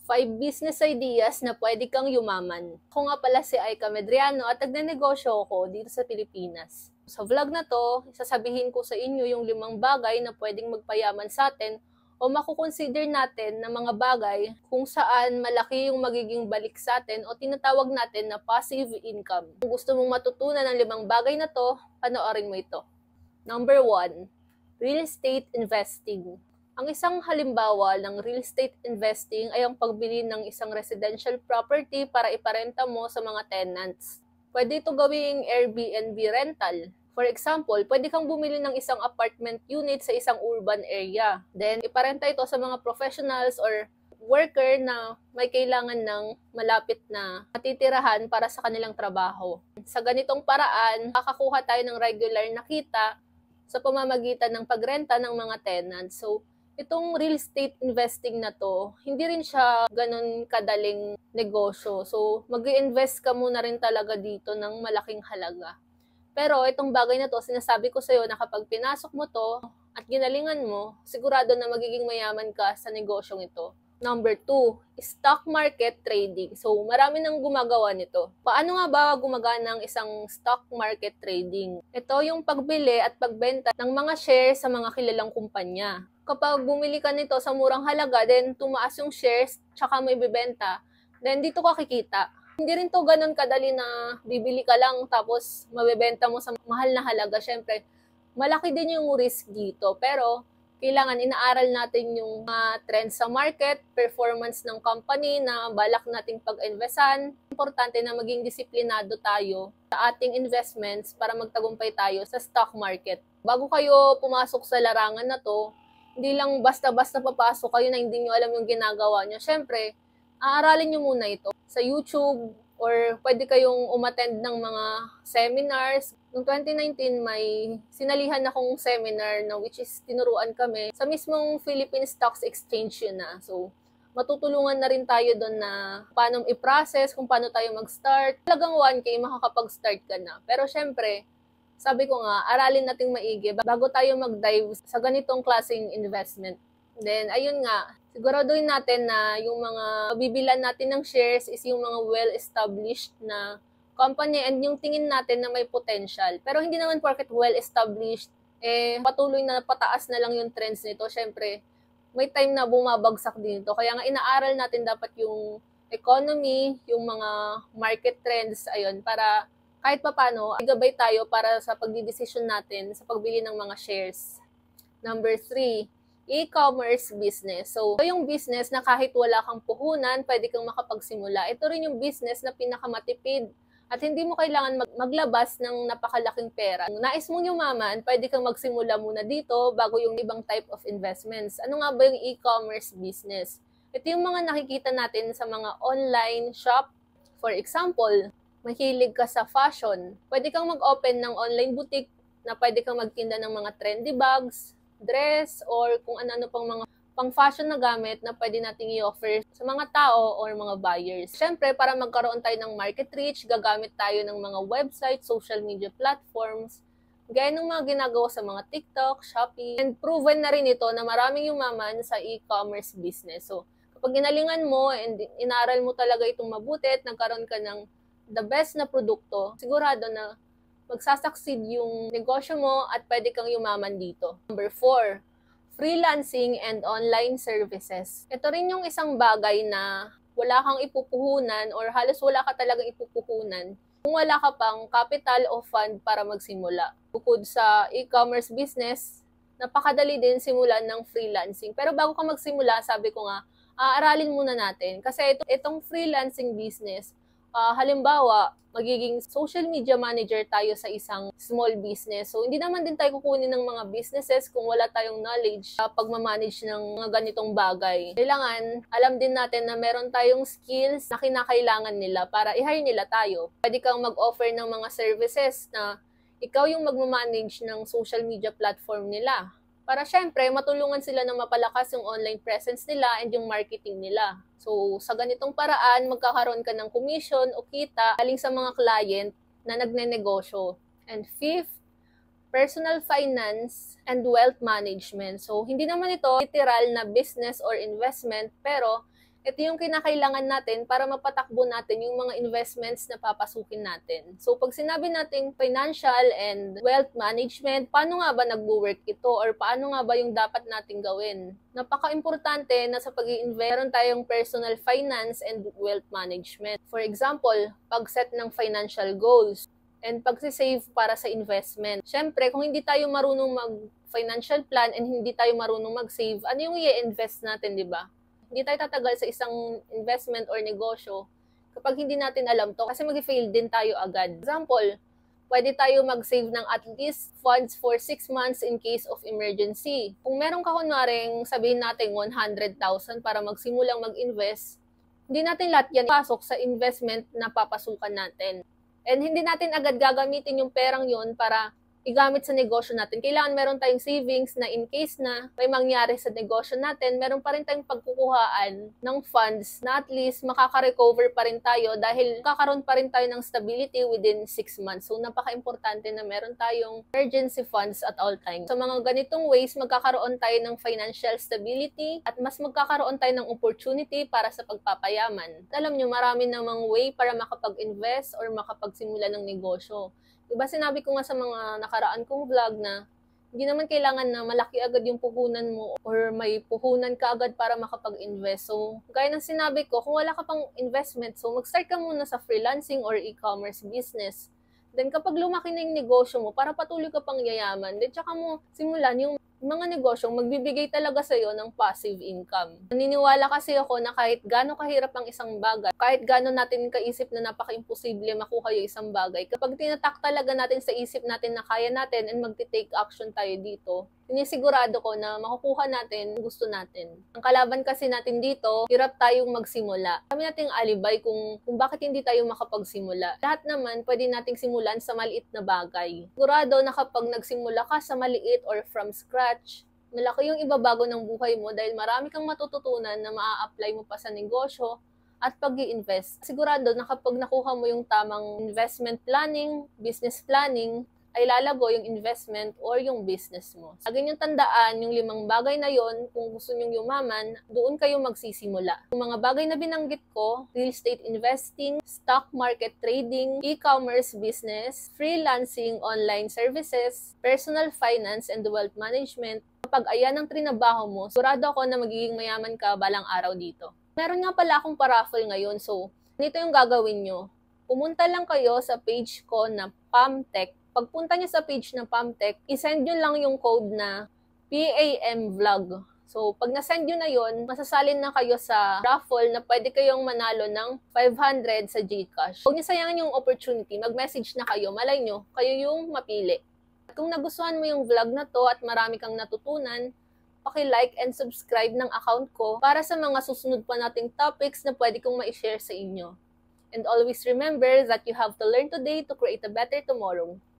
5 business ideas na pwede kang yumaman. Ako nga pala si Aika Medriano at nagnenegosyo ako dito sa Pilipinas. Sa vlog na to, sasabihin ko sa inyo yung 5 bagay na pwedeng magpayaman sa atin o makukonsider natin na mga bagay kung saan malaki yung magiging balik sa atin o tinatawag natin na passive income. Kung gusto mong matutunan ng 5 bagay na to, panoorin mo ito. Number 1, real estate investing. Ang isang halimbawa ng real estate investing ay ang pagbili ng isang residential property para iparenta mo sa mga tenants. Pwede ito gawing Airbnb rental. For example, pwede kang bumili ng isang apartment unit sa isang urban area. Then, iparenta ito sa mga professionals or worker na may kailangan ng malapit na matitirahan para sa kanilang trabaho. Sa ganitong paraan, makakakuha tayo ng regular na kita sa pamamagitan ng pagrenta ng mga tenants. So, itong real estate investing na to, hindi rin siya ganun kadaling negosyo. So, mag-i-invest ka muna rin talaga dito ng malaking halaga. Pero itong bagay na to, sinasabi ko sa'yo na kapag pinasok mo to at ginalingan mo, sigurado na magiging mayaman ka sa negosyong ito. Number 2, stock market trading. So, marami nang gumagawa nito. Paano nga ba gumagana ang isang stock market trading? Ito yung pagbili at pagbenta ng mga shares sa mga kilalang kumpanya. Kapag bumili ka nito sa murang halaga, then tumaas yung shares, tsaka may bibenta, then dito ka kikita. Hindi rin to ganun kadali na bibili ka lang tapos mabebenta mo sa mahal na halaga. Syempre, malaki din yung risk dito. Pero, kailangan inaaral natin yung trends sa market, performance ng company na balak nating pag-investan. Importante na maging disiplinado tayo sa ating investments para magtagumpay tayo sa stock market. Bago kayo pumasok sa larangan na to, hindi lang basta-basta papasok kayo na hindi nyo alam yung ginagawa nyo. Syempre, aaralin nyo muna ito sa YouTube or pwede kayong umattend ng mga seminars. Noong 2019, may sinalihan akong seminar na which is tinuruan kami sa mismong Philippine Stocks Exchange yun na. So, matutulungan na rin tayo doon na paano i-process, kung paano tayo mag-start. Talagang 1K, makakapag-start ka na. Pero syempre, sabi ko nga, aralin nating maigi bago tayo mag-dive sa ganitong klaseng investment. Then, ayun nga, siguraduhin natin na yung mga bibilan natin ng shares is yung mga well-established na company and yung tingin natin na may potential. Pero hindi naman porket well-established, patuloy na pataas na lang yung trends nito. Syempre, may time na bumabagsak din ito. Kaya nga inaaral natin dapat yung economy, yung mga market trends, ayun, para kahit papano, gabay tayo para sa pagdidesisyon natin sa pagbili ng mga shares. Number 3, e-commerce business. So, ito yung business na kahit wala kang puhunan, pwede kang makapagsimula. Ito rin yung business na pinakamatipid at hindi mo kailangan maglabas ng napakalaking pera. Kung nais mong yumaman, pwede kang magsimula muna dito bago yung ibang type of investments. Ano nga ba yung e-commerce business? Ito yung mga nakikita natin sa mga online shop. For example, mahilig ka sa fashion. Pwede kang mag-open ng online boutique na pwede kang magtinda ng mga trendy bags, dress, or kung ano-ano pang mga pang-fashion na gamit na pwede nating i-offer sa mga tao or mga buyers. Siyempre, para magkaroon tayo ng market reach, gagamit tayo ng mga website, social media platforms, gaya ng mga ginagawa sa mga TikTok, Shopee. And proven na rin ito na maraming yumaman sa e-commerce business. So, kapag ginalingan mo and inaral mo talaga itong mabuti at nagkaroon ka ng the best na produkto, sigurado na magsasucceed yung negosyo mo at pwede kang yumaman dito. Number 4, freelancing and online services. Ito rin yung isang bagay na wala kang ipupuhunan or halos wala ka talagang ipupuhunan kung wala ka pang capital o fund para magsimula. Bukod sa e-commerce business, napakadali din simulan ng freelancing. Pero bago ka magsimula, sabi ko nga, aaralin muna natin. Kasi itong freelancing business, halimbawa, magiging social media manager tayo sa isang small business. So, hindi naman din tayo kukunin ng mga businesses kung wala tayong knowledge sa pagmamanage ng mga ganitong bagay. Kailangan, alam din natin na meron tayong skills na kinakailangan nila para i-hire nila tayo. Pwede kang mag-offer ng mga services na ikaw yung magmamanage ng social media platform nila. Para syempre, matulungan sila na mapalakas yung online presence nila and yung marketing nila. So, sa ganitong paraan, magkakaroon ka ng commission o kita galing sa mga client na nagnenegosyo. And 5th, personal finance and wealth management. So, hindi naman ito literal na business or investment, pero Ito yung kinakailangan natin para mapatakbo natin yung mga investments na papasukin natin. So, pag sinabi natin financial and wealth management, paano nga ba nagwo-work ito or paano nga ba yung dapat nating gawin? Napaka-importante na sa pag-i-invest, meron tayong personal finance and wealth management. For example, pag-set ng financial goals and pag-save para sa investment. Siyempre, kung hindi tayo marunong mag-financial plan and hindi tayo marunong mag-save, ano yung i-invest natin, di ba? Hindi tayo tatagal sa isang investment or negosyo kapag hindi natin alam to kasi mag-fail din tayo agad. Example, pwede tayo mag-save ng at least funds for 6 months in case of emergency. Kung meron ka kunwaring sabihin natin 100,000 para magsimulang mag-invest, hindi natin lahat yan pasok sa investment na papasukan natin. And hindi natin agad gagamitin yung perang yun para igamit sa negosyo natin. Kailangan meron tayong savings na in case na may mangyari sa negosyo natin, meron pa rin tayong pagkukuhaan ng funds na at least makaka-recover pa rin tayo dahil kakaroon pa rin tayo ng stability within 6 months. So, napaka-importante na meron tayong emergency funds at all times. Sa mga ganitong ways, magkakaroon tayo ng financial stability at mas magkakaroon tayo ng opportunity para sa pagpapayaman. Alam nyo, marami namang way para makapag-invest or makapagsimula ng negosyo. Diba sinabi ko nga sa mga nakaraan kong vlog na hindi naman kailangan na malaki agad yung puhunan mo or may puhunan ka agad para makapag-invest. So, gaya ng sinabi ko, kung wala ka pang investment, so mag-start ka muna sa freelancing or e-commerce business. Then kapag lumaki na yung negosyo mo, para patuloy ka pang yayaman, then tsaka mo simulan yung mga negosyong magbibigay talaga sa'yo ng passive income. Naniniwala kasi ako na kahit gaano kahirap ang isang bagay, kahit gaano natin kaisip na napaka-imposible makuha yung isang bagay, kapag tinatak talaga natin sa isip natin na kaya natin and magti-take action tayo dito, sinisigurado ko na makukuha natin ang gusto natin. Ang kalaban kasi natin dito, hirap tayong magsimula. Kami nating alibay kung bakit hindi tayo makapagsimula. Lahat naman pwede nating simulan sa maliit na bagay. Sigurado na kapag nagsimula ka sa maliit or from scratch, malaki yung ibabago ng buhay mo dahil marami kang matututunan na maa-apply mo pa sa negosyo at pag-i-invest. Sigurado na kapag nakuha mo yung tamang investment planning, business planning, ay lalago yung investment or yung business mo. Lagi niyong tandaan yung 5 bagay na yon, kung gusto niyong yumaman, doon kayo magsisimula. Yung mga bagay na binanggit ko, real estate investing, stock market trading, e-commerce business, freelancing, online services, personal finance, and wealth management, kapag ayan ang trinabaho mo, sigurado ako na magiging mayaman ka balang araw dito. Meron nga pala akong paraffle ngayon, so nito yung gagawin nyo. Pumunta lang kayo sa page ko na PAMTech. Pagpunta niyo sa page ng PAMTech, isend nyo lang yung code na PAMVlog. So, pag nasend nyo na yon, masasalin na kayo sa raffle na pwede kayong manalo ng 500 sa GCash. Huwag niyo sayangin yung opportunity, mag-message na kayo, malay nyo, kayo yung mapili. At kung nagustuhan mo yung vlog na to at marami kang natutunan, paki-like and subscribe ng account ko para sa mga susunod pa nating topics na pwede kong ma-share sa inyo. And always remember that you have to learn today to create a better tomorrow.